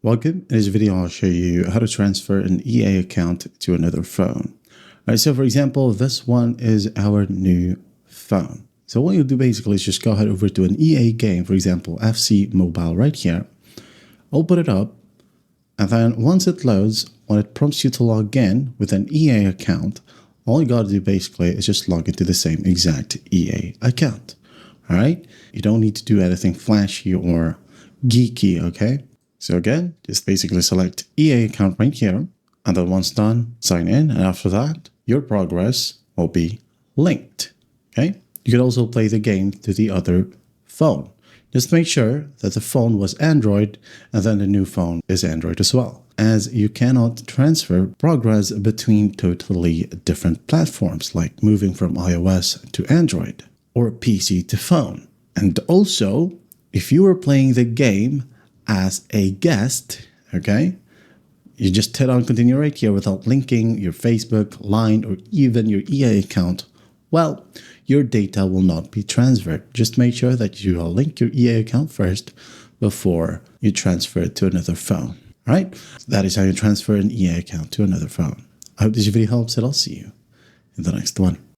Welcome. In this video, I'll show you how to transfer an EA account to another phone. All right, so for example, this one is our new phone. So what you'll do basically is just go ahead over to an EA game, for example, FC Mobile right here. Open it up, and then once it loads, when it prompts you to log in with an EA account, all you gotta do basically is just log into the same exact EA account. All right, you don't need to do anything flashy or geeky, okay? So again, just basically select EA account right here, and then once done, sign in, and after that, your progress will be linked, okay? You can also play the game to the other phone. Just make sure that the phone was Android, and then the new phone is Android as well, as you cannot transfer progress between totally different platforms, like moving from iOS to Android, or PC to phone. And also, if you were playing the game as a guest, okay, you just hit on continue right here without linking your Facebook, Line, or even your EA account, well, your data will not be transferred. Just make sure that you link your EA account first before you transfer it to another phone. All right, that is how you transfer an EA account to another phone. I hope this video helps, and I'll see you in the next one.